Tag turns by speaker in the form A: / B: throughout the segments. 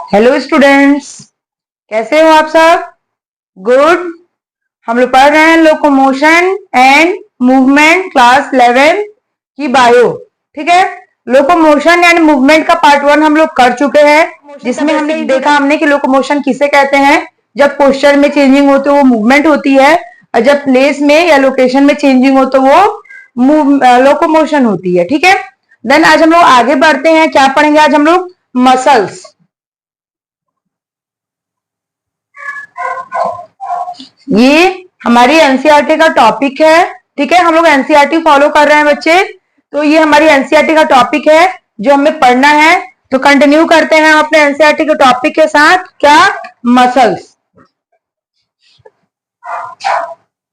A: Hello students, कैसे हो आप सब? गुड। हम लोग पढ़ रहे हैं लोकोमोशन एंड मूवमेंट क्लास 11 की बायो। ठीक है, लोकोमोशन एंड मूवमेंट का पार्ट 1 हम लोग कर चुके हैं, जिसमें हमने देखा कि लोकोमोशन किसे कहते हैं। जब पोस्चर में चेंजिंग हो तो वो मूवमेंट होती है, और जब प्लेस में या लोकेशन में चेंजिंग हो तो वो लोकोमोशन होती है। ठीक है, देन आज हम लोग आगे बढ़ते हैं। क्या पढ़ेंगे आज हम लोग? मसल्स। ये हमारी एनसीईआरटी का टॉपिक है। ठीक है, हम लोग एनसीईआरटी फॉलो कर रहे हैं बच्चे, तो ये हमारी एनसीईआरटी का टॉपिक है जो हमें पढ़ना है। तो कंटिन्यू करते हैं हम अपने एनसीईआरटी के टॉपिक के साथ। क्या? मसल्स।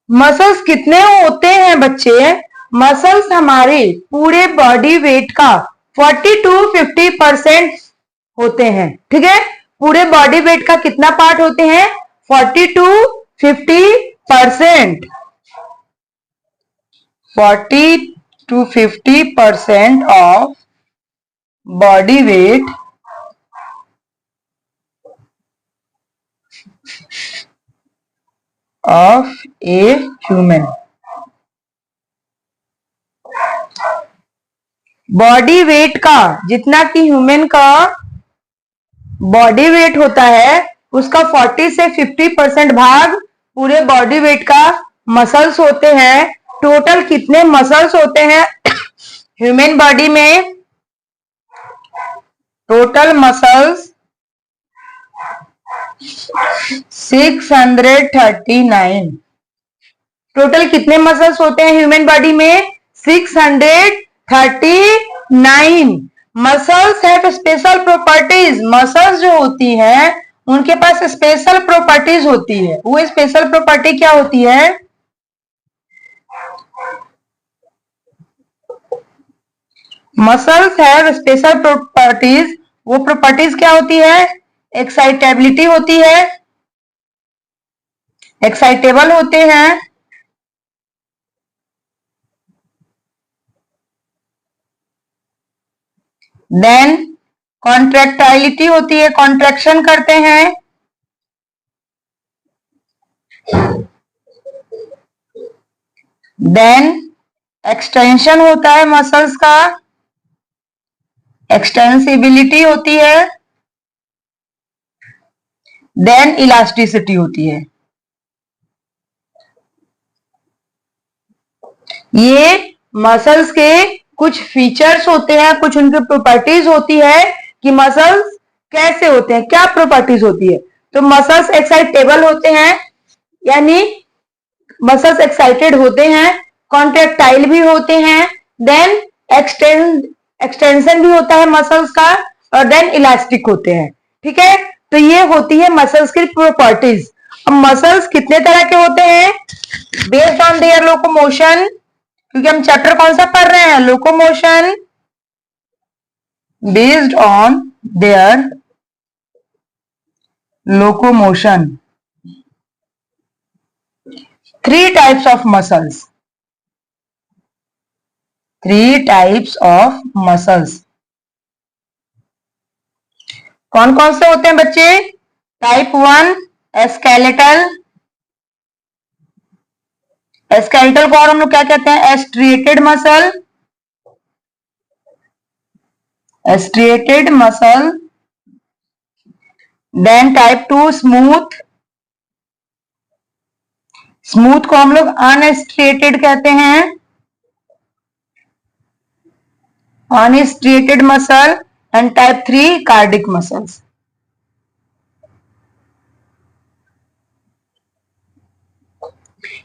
A: मसल्स कितने होते हैं बच्चे? मसल्स हमारे पूरे बॉडी वेट का 40 to 50% होते हैं। ठीक है, पूरे बॉडी वेट का कितना पार्ट होते हैं? 40 to 50%। 40 to 50% of body weight of a human। Body weight का जितना कि ह्यूमन का बॉडी वेट होता है, उसका 40 से 50% भाग पूरे बॉडी वेट का मसल्स होते हैं। टोटल कितने मसल्स होते हैं ह्यूमन बॉडी में? Total muscles 639। टोटल कितने मसल्स होते हैं ह्यूमन बॉडी में? 639। Muscles have special properties. Muscles जो होती हैं उनके पास स्पेशल प्रॉपर्टीज होती है। वो स्पेशल प्रॉपर्टी क्या होती है? Muscles have special properties. वो प्रॉपर्टीज क्या होती है? एक्साइटेबिलिटी होती है, एक्साइटेबल होते हैं, देन कॉन्ट्रैक्टाइलिटी होती है, कॉन्ट्रैक्शन करते हैं, देन एक्सटेंशन होता है मसल्स का, एक्सटेंसिबिलिटी होती है, देन इलास्टिसिटी होती है। ये मसल्स के कुछ फीचर्स होते हैं, कुछ उनकी प्रॉपर्टीज होती है कि मसल्स कैसे होते हैं, क्या प्रॉपर्टीज होती है। तो मसल्स एक्साइटेबल होते हैं, यानी मसल्स एक्साइटेड होते हैं, कॉन्ट्रेक्टाइल भी होते हैं, देन एक्सटेंशन भी होता है मसल्स का, और देन इलास्टिक होते हैं। ठीक है, तो ये होती है मसल्स की प्रॉपर्टीज। अब मसल्स कितने तरह के होते हैं? बेस्ड ऑन देयर लोकोमोशन, क्योंकि हम चैप्टर कौन सा पढ़ रहे हैं? Locomotion. Based on their locomotion, 3 types of muscles. 3 types of muscles कौन कौन से होते हैं बच्चे? Type 1 skeletal. स्केलेटल को और हम लोग क्या कहते हैं? Striated muscle. Striated muscle. Then type 2 smooth. Smooth को हम लोग अनस्ट्रिएटेड कहते हैं, unstriated muscle. And type 3 cardiac muscles.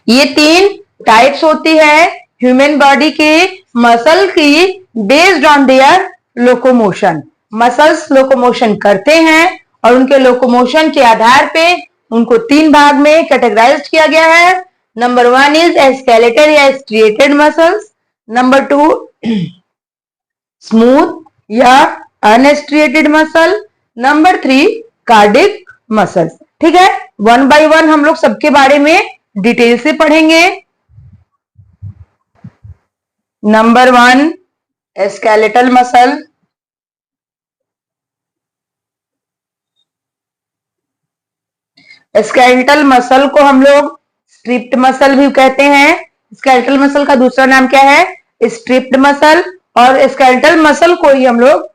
A: ये 3 टाइप्स होती है ह्यूमन बॉडी के मसल की, based on their locomotion. Muscles locomotion करते हैं और उनके लोकोमोशन के आधार पे उनको 3 भाग में कैटेगराइज किया गया है। नंबर 1 इज स्केलेटल या स्ट्रिएटेड मसल्स, नंबर 2 स्मूथ या unstriated muscle, number 3 cardiac muscles. ठीक है, 1 बाय 1 हम लोग सबके बारे में डिटेल से पढ़ेंगे। Number 1 skeletal muscle. Skeletal muscle को हम लोग स्ट्रिप्ड मसल भी कहते हैं। स्केलेटल मसल का दूसरा नाम क्या है? Striped muscle. और स्केलेटल मसल को ही हम लोग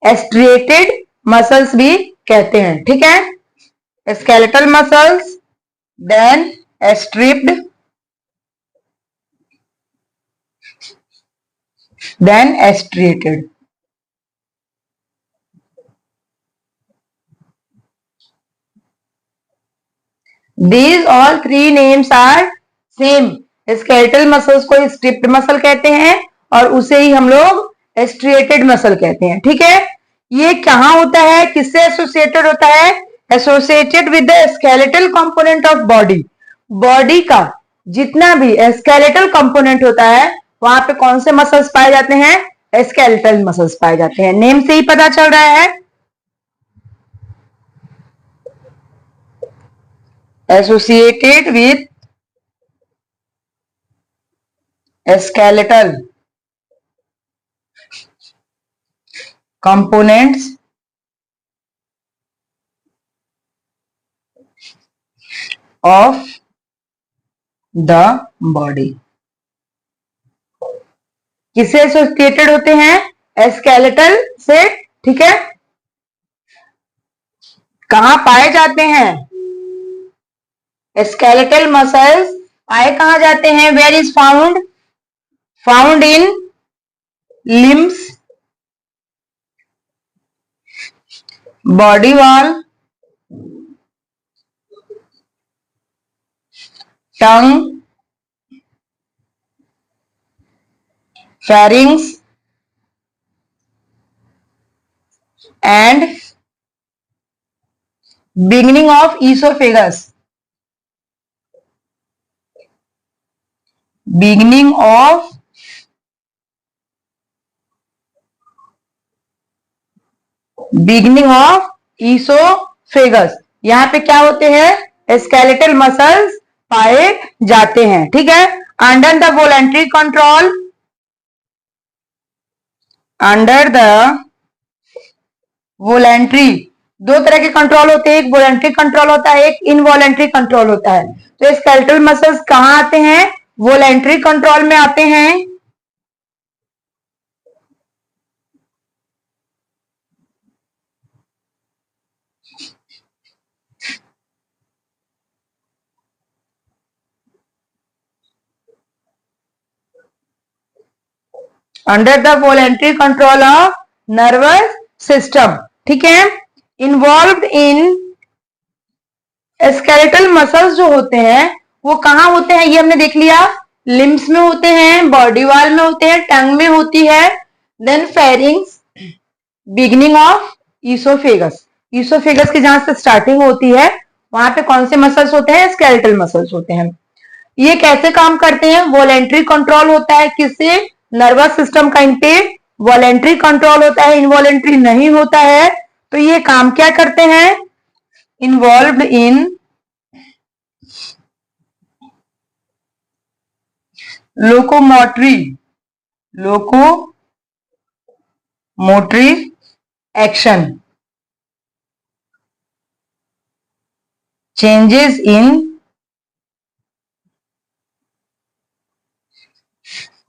A: एस्ट्रिएटेड मसल्स भी कहते हैं। ठीक है, skeletal muscles, then striped, then striated. These all three names are same. Skeletal muscles को स्ट्रिप्ड मसल कहते हैं और उसे ही हम लोग एस्ट्रिएटेड मसल कहते हैं। ठीक है, ये कहाँ होता है, किससे एसोसिएटेड होता है? Associated with the skeletal component of body. Body का जितना भी स्केलेटल कंपोनेंट होता है वहां पे कौन से मसल्स पाए जाते हैं? स्केलेटल मसल्स पाए जाते हैं। नेम से ही पता चल रहा है, associated with skeletal components of the body। किससे एसोसिएटेड होते हैं? स्केलेटल से। ठीक है, कहां पाए जाते हैं? स्केलेटल मसल्स पाए कहां जाते हैं? Where is found? Found in limbs, body wall, tongue, pharynx and beginning of esophagus। beginning of oesophagus. यहाँ पे क्या होते हैं? स्केलेटल मसल्स पाए जाते हैं। ठीक है, under the voluntary control, under the voluntary, दो तरह के कंट्रोल होते हैं, एक वॉलंटरी कंट्रोल होता है, एक इनवॉलंटरी कंट्रोल होता है। तो स्केलेटल मसल्स कहाँ आते हैं? वॉलंटरी कंट्रोल में आते हैं। Under the voluntary control of nervous system. ठीक है, इन्वॉल्व इन स्केलेटल मसल्स जो होते हैं वो कहाँ होते हैं? ये हमने देख लिया, लिम्स में होते हैं, बॉडी वॉल में होते हैं, टंग में होती है, then pharynx, beginning of oesophagus. Oesophagus की जहां से स्टार्टिंग होती है वहां पे कौन से मसल्स होते हैं? स्केलेटल मसल्स होते हैं। ये कैसे काम करते हैं? वॉलेंट्री कंट्रोल होता है। किससे? नर्वस सिस्टम का इन पे वॉलेंट्री कंट्रोल होता है, इनवॉलेंट्री नहीं होता है। तो ये काम क्या करते हैं? Involved in locomotory, locomotory action, changes in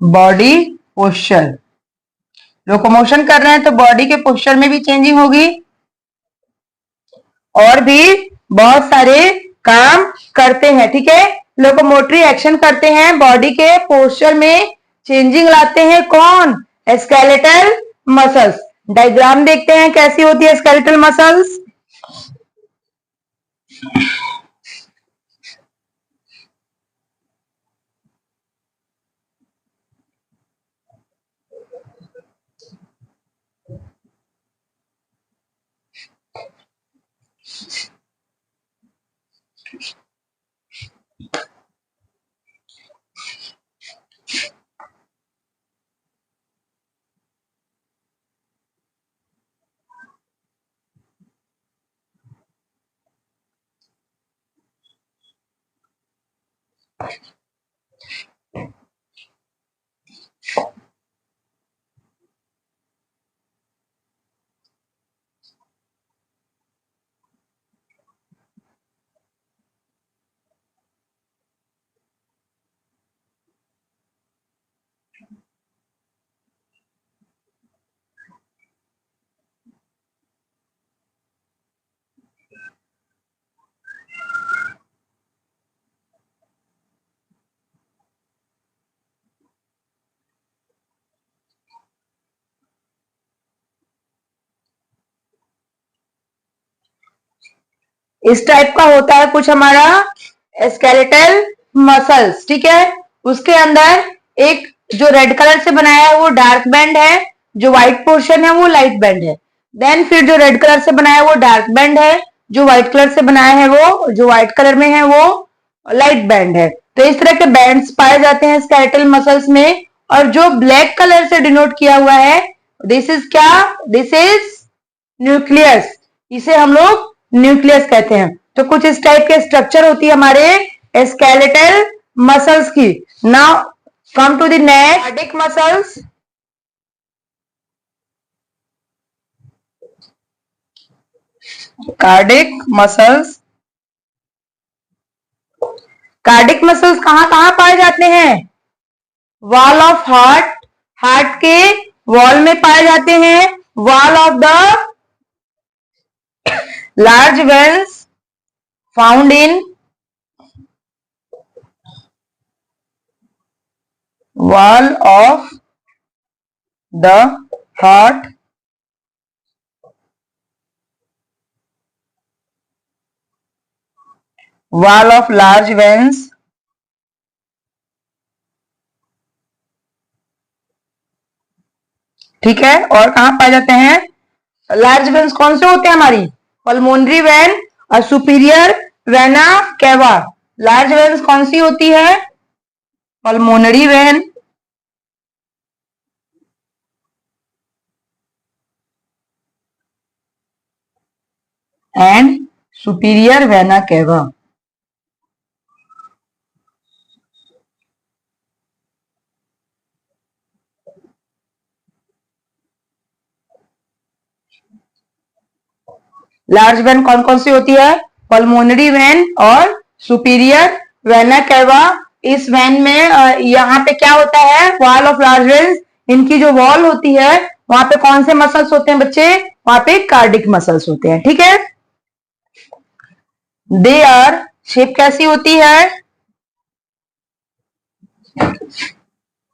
A: body posture. Locomotion कर रहे हैं तो बॉडी के पोस्चर में भी चेंजिंग होगी और भी बहुत सारे काम करते हैं। ठीक है, लोकोमोटरी एक्शन करते हैं, बॉडी के पोस्चर में चेंजिंग लाते हैं। कौन? Skeletal muscles. डायग्राम देखते हैं कैसी होती है स्केलेटल मसल्स। इस टाइप का होता है कुछ हमारा स्केलेटल मसल्स, ठीक है। उसके अंदर एक जो रेड कलर से बनाया है वो डार्क बैंड है, जो व्हाइट पोर्शन है वो लाइट बैंड है। देन फिर जो रेड कलर से बनाया है वो डार्क बैंड है, जो व्हाइट कलर से बनाया है वो, जो व्हाइट कलर में है वो लाइट बैंड है। तो इस तरह के बैंड्स पाए जाते हैं स्केलेटल मसल्स में। और जो ब्लैक कलर से डिनोट किया हुआ है, दिस इज क्या, दिस इज न्यूक्लियस। इसे हम लोग न्यूक्लियस कहते हैं। तो कुछ इस टाइप के स्ट्रक्चर होती है हमारे स्केलेटल मसल्स की। Now come to the next, cardiac muscles. Cardiac muscles, cardiac muscles कहां कहां पाए जाते हैं? वॉल ऑफ हार्ट, हार्ट के वॉल में पाए जाते हैं। Wall of the large veins found in wall of the heart, wall of large veins, ठीक है। और कहां पाए जाते हैं? लार्ज वेन्स कौन से होते हैं हमारी? पल्मोनरी वेन और superior vena cava. Large veins कौन सी होती है? Pulmonary vein and superior vena cava. Large when कौन कौन सी होती है? पल्मोनरी वेन और सुपीरियर वेना केवा। इस वेन में यहाँ पे क्या होता है? वॉल ऑफ लार्ज वेन्स, इनकी जो वॉल होती है वहां पे कौन से मसल्स होते हैं बच्चे? वहां पे कार्डिक मसल्स होते हैं, ठीक है। दे आर, शेप कैसी होती है?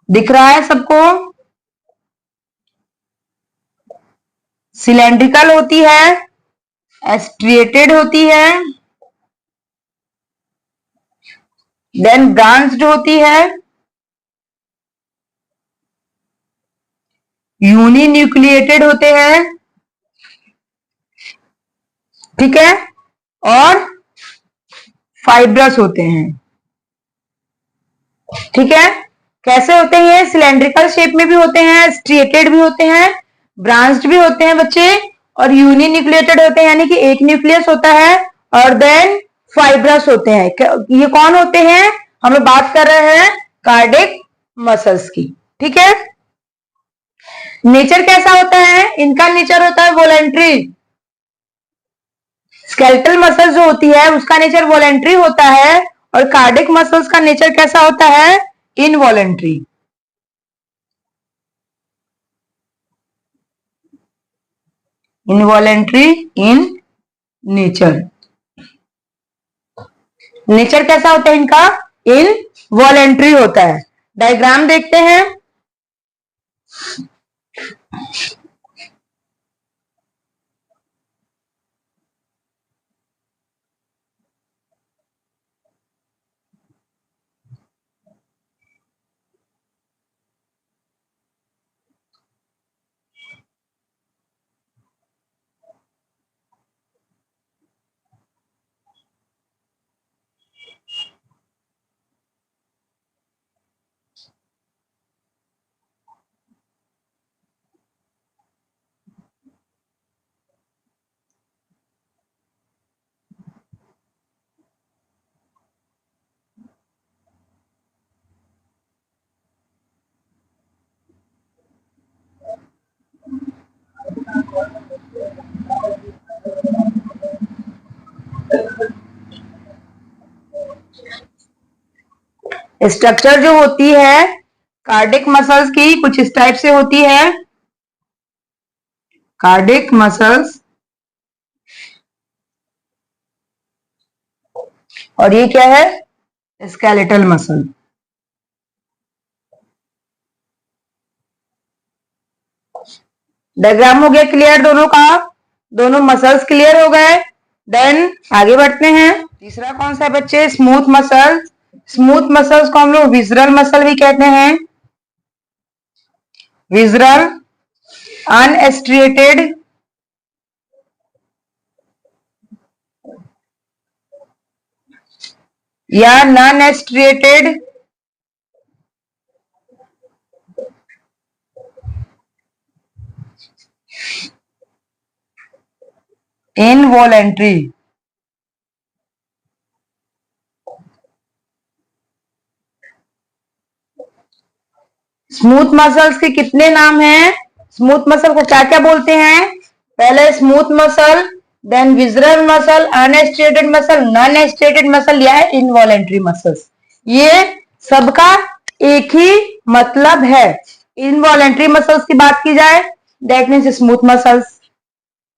A: दिख रहा है सबको? सिलेंड्रिकल होती है, एस्ट्रिएटेड होती है, देन ब्रांच्ड होती है, यूनिन्यूक्लिएटेड होते हैं, ठीक है, और फाइब्रस होते हैं, ठीक है। कैसे होते हैं ये? सिलेंड्रिकल शेप में भी होते हैं, स्ट्रिएटेड भी होते हैं, ब्रांच्ड भी होते हैं बच्चे, और यूनिन्यूक्लिएटेड होते हैं, यानी कि एक न्यूक्लियस होता है, और देन फाइब्रस होते हैं। ये कौन होते हैं? हम लोग बात कर रहे हैं कार्डिक मसल्स की, ठीक है। नेचर कैसा होता है इनका? नेचर होता है वॉलेंट्री। स्केलेटल मसल्स जो होती है उसका नेचर वॉलेंट्री होता है, और कार्डिक मसल्स का नेचर कैसा होता है? Involuntary. Involuntary in nature. Nature कैसा होता है इनका? इनवॉलेंट्री होता है। डायग्राम देखते हैं। स्ट्रक्चर जो होती है कार्डिक मसल्स की कुछ इस टाइप से होती है। कार्डिक मसल्स, और ये क्या है? Skeletal muscle. डायग्राम हो गया क्लियर दोनों का? दोनों मसल्स क्लियर हो गए। देन आगे बढ़ते हैं। तीसरा कौन सा है बच्चे? Smooth muscle. स्मूथ मसल्स को हम लोग विजरल मसल भी कहते हैं। विजरल, अनएस्ट्रिएटेड, या नॉन एस्ट्रिएटेड, इनवॉलेंट्री। स्मूथ मसल्स के कितने नाम हैं? स्मूथ मसल को क्या क्या बोलते हैं? पहले smooth muscle, then visceral muscle, unstriated muscle, non striated muscle या इनवॉलेंट्री मसल्स। ये सबका एक ही मतलब है। इनवॉलेंट्री मसल्स की बात की जाए that means smooth muscles.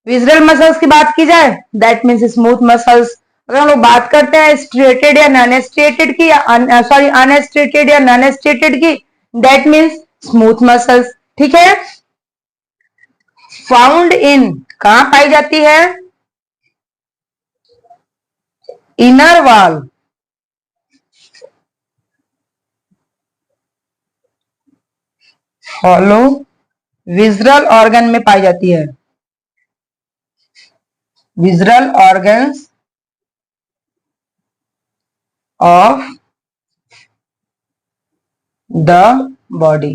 A: Visceral muscles की बात की जाए दैट मीन्स स्मूथ मसल्स। अगर हम लोग बात करते हैं स्ट्रेटेड या नॉन एस्ट्रिएटेड की, या सॉरी अनएस्ट्रिएटेड या नॉन एस्ट्रिएटेड की, दैट मीन्स स्मूथ मसल्स। ठीक है। फाउंड इन, कहां पाई जाती है? Inner wall, hollow visceral organ में पाई जाती है। Visceral organs of the body,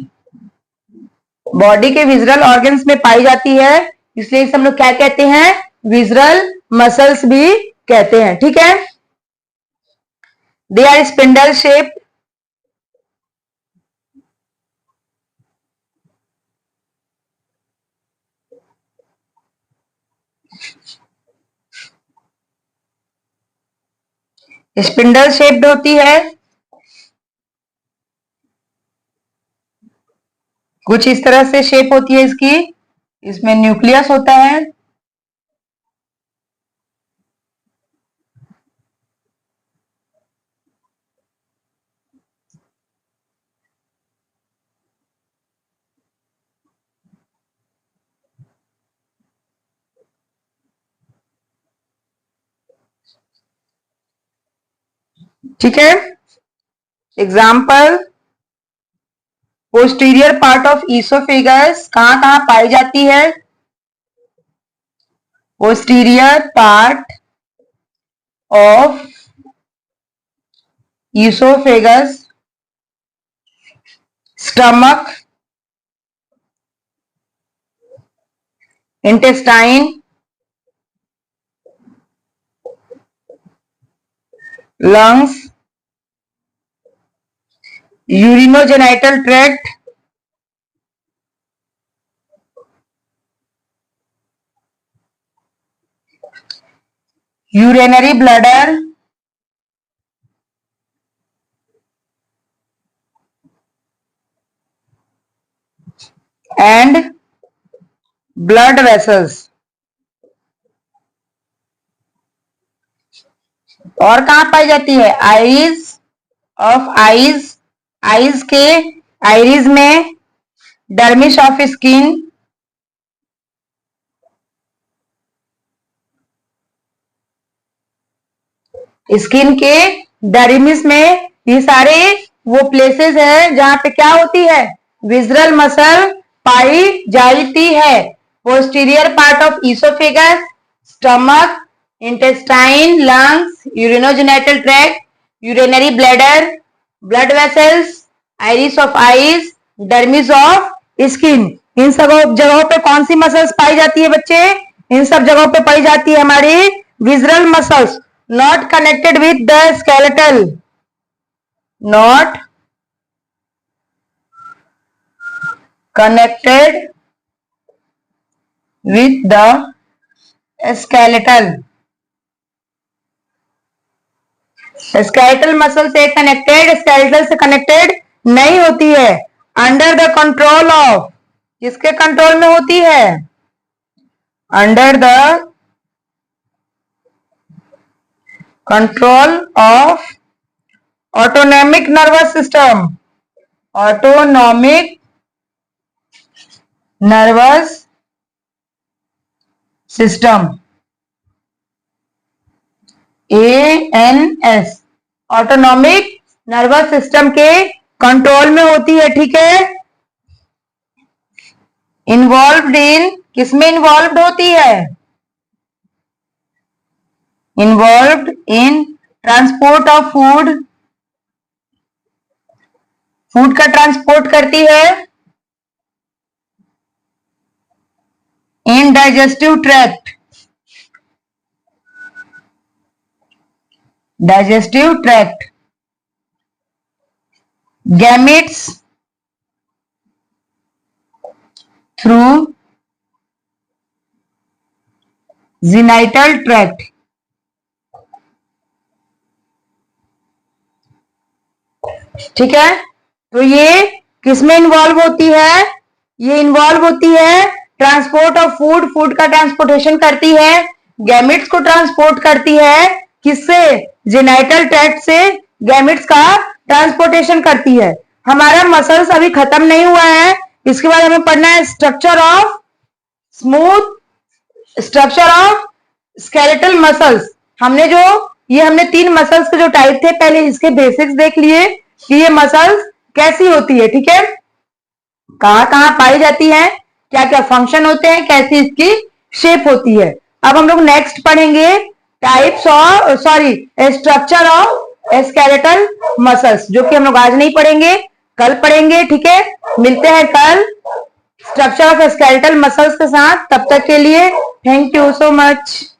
A: body के विजरल ऑर्गन्स में पाई जाती है, इसलिए इसे हम लोग क्या कहते हैं? विजरल मसल्स भी कहते हैं। ठीक है। They are spindle shape, spindle shaped होती है। कुछ इस तरह से शेप होती है इसकी। इसमें न्यूक्लियस होता है। ठीक है। Example, posterior part of oesophagus कहां कहां पाई जाती है? Posterior part of oesophagus, stomach, intestine, lungs, urinogenital tract, urinary bladder, and blood vessels. और कहां पाई जाती है? आईज ऑफ आईज, आईज के आईरिस में, डर्मिश ऑफ स्किन, स्किन के डर्मिस में। ये सारे वो प्लेसेस है जहां पे क्या होती है? विजरल मसल पाई जाती है। Posterior part of oesophagus, stomach, intestine, lungs, urinogenital tract, urinary bladder, blood vessels, iris of eyes, dermis of skin. इन सब जगहों पे कौन सी मसल्स पाई जाती है बच्चे? इन सब जगहों पे पाई जाती है हमारी visceral muscles, not connected with the skeletal, not connected with the skeletal, skeletal muscle से कनेक्टेड, स्केलेटल से कनेक्टेड नहीं होती है। अंडर द कंट्रोल ऑफ, किसके कंट्रोल में होती है? Under the control of autonomic nervous system, autonomic nervous system. ANS autonomic nervous system के कंट्रोल में होती है, ठीक है। इन्वॉल्व्ड इन, किसमें इन्वॉल्व्ड होती है? Involved in transport of food, food का ट्रांसपोर्ट करती है। In digestive tract, digestive tract, gametes through genital tract, ठीक है। तो ये किसमें इन्वॉल्व होती है? ये इन्वॉल्व होती है ट्रांसपोर्ट ऑफ फूड, फूड का ट्रांसपोर्टेशन करती है। गैमेट्स को ट्रांसपोर्ट करती है, किससे? जेनाइटल ट्रैक्ट से गैमेट्स का ट्रांसपोर्टेशन करती है। हमारा मसल्स अभी खत्म नहीं हुआ है, इसके बाद हमें पढ़ना है structure of smooth, structure of skeletal muscles. हमने 3 मसल्स के जो टाइप थे, पहले इसके बेसिक्स देख लिए कि ये मसल्स कैसी होती है, ठीक है, कहां कहां पाई जाती है, क्या क्या फंक्शन होते हैं, कैसी इसकी शेप होती है। अब हम लोग नेक्स्ट पढ़ेंगे types of structure of skeletal muscles, जो कि हम लोग आज नहीं पढ़ेंगे, कल पढ़ेंगे, ठीक है। मिलते हैं कल स्ट्रक्चर ऑफ स्केलेटल मसल्स के साथ, तब तक के लिए थैंक यू सो मच।